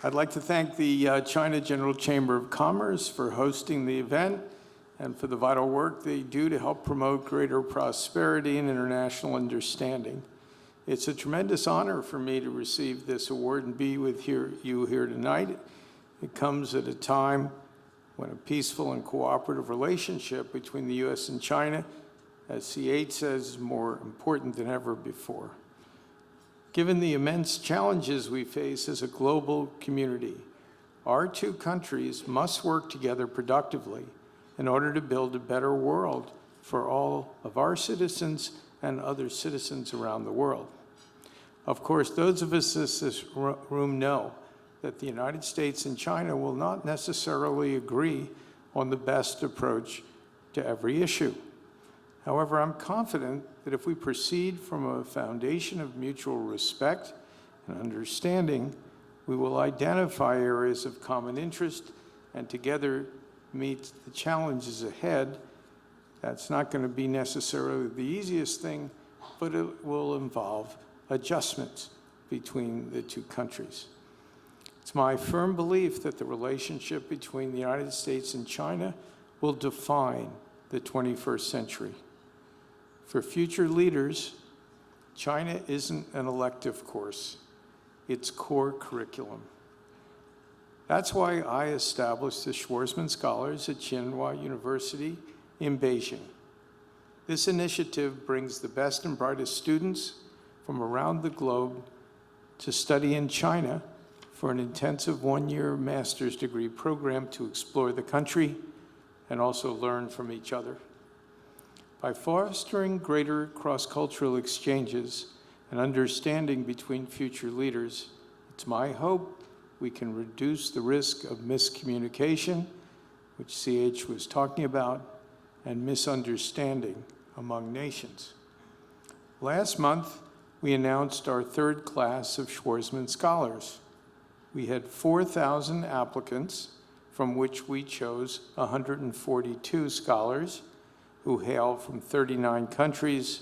I'd like to thank the China General Chamber of Commerce for hosting the event and for the vital work they do to help promote greater prosperity and international understanding. It's a tremendous honor for me to receive this award and be with you here tonight. It comes at a time when a peaceful and cooperative relationship between the U.S. and China, as CH says, is more important than ever before. Given the immense challenges we face as a global community, our two countries must work together productively in order to build a better world for all of our citizens and other citizens around the world. Of course, those of us in this room know that the United States and China will not necessarily agree on the best approach to every issue. However, I'm confident that if we proceed from a foundation of mutual respect and understanding, we will identify areas of common interest and together meet the challenges ahead. That's not going to be necessarily the easiest thing, but it will involve adjustments between the two countries. It's my firm belief that the relationship between the United States and China will define the 21st century. For future leaders, China isn't an elective course. It's core curriculum. That's why I established the Schwarzman Scholars at Tsinghua University in Beijing. This initiative brings the best and brightest students from around the globe to study in China for an intensive one-year master's degree program to explore the country and also learn from each other. By fostering greater cross-cultural exchanges and understanding between future leaders, it's my hope we can reduce the risk of miscommunication, which CH was talking about, and misunderstanding among nations. Last month, we announced our third class of Schwarzman Scholars. We had 4,000 applicants, from which we chose 142 scholars who hail from 39 countries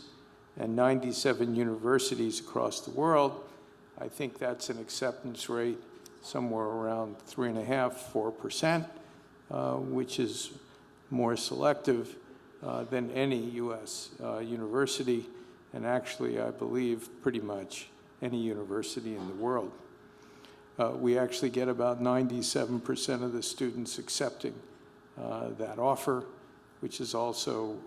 and 97 universities across the world. I think that's an acceptance rate somewhere around 3.5–4%, which is more selective than any U.S. university, and actually, I believe, pretty much any university in the world. We actually get about 97% of the students accepting that offer, which is also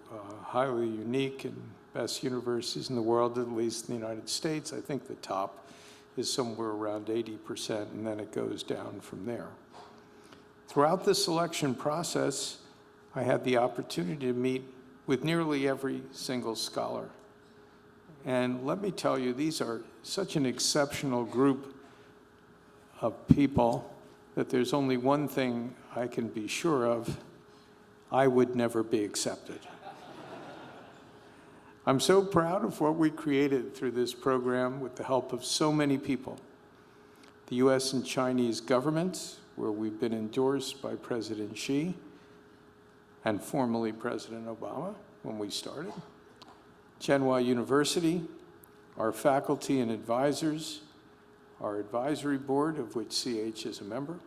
highly unique and best universities in the world, at least in the United States. I think the top is somewhere around 80%, and then it goes down from there. Throughout the selection process, I had the opportunity to meet with nearly every single scholar. And let me tell you, these are such an exceptional group of people that there's only one thing I can be sure of: I would never be accepted. I'm so proud of what we created through this program with the help of so many people. The US and Chinese governments, where we've been endorsed by President Xi and formerly President Obama when we started. Tsinghua University, our faculty and advisors, our advisory board, of which CH is a member,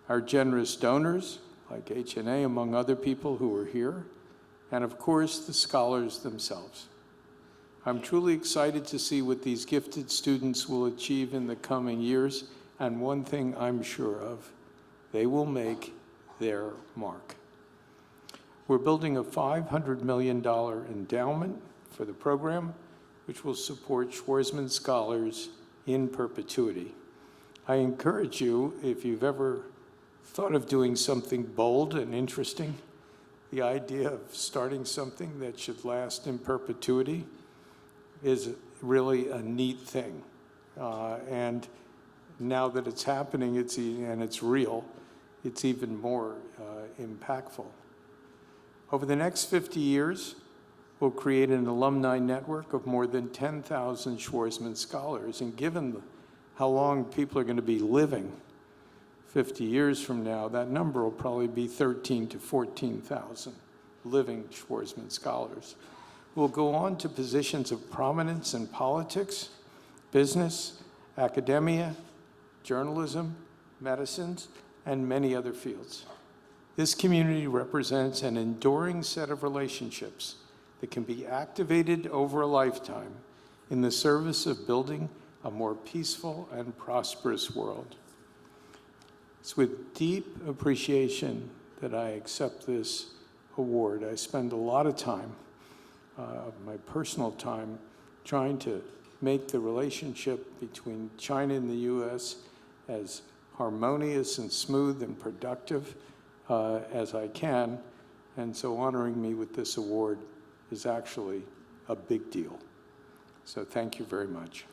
our generous donors, like HNA, among other people who are here, and of course, the scholars themselves. I'm truly excited to see what these gifted students will achieve in the coming years, and one thing I'm sure of, they will make their mark. We're building a $500 million endowment for the program, which will support Schwarzman Scholars in perpetuity. I encourage you, if you've ever thought of doing something bold and interesting, the idea of starting something that should last in perpetuity is really a neat thing. And now that it's happening, and it's real, it's even more impactful. Over the next 50 years, we'll create an alumni network of more than 10,000 Schwarzman Scholars. And given how long people are going to be living 50 years from now, that number will probably be 13,000 to 14,000 living Schwarzman Scholars. We'll go on to positions of prominence in politics, business, academia, journalism, medicines, and many other fields. This community represents an enduring set of relationships that can be activated over a lifetime in the service of building a more peaceful and prosperous world. It's with deep appreciation that I accept this award. I spend a lot of time, my personal time, trying to make the relationship between China and the U.S. as harmonious and smooth and productive as I can, and so honoring me with this award is actually a big deal. So thank you very much.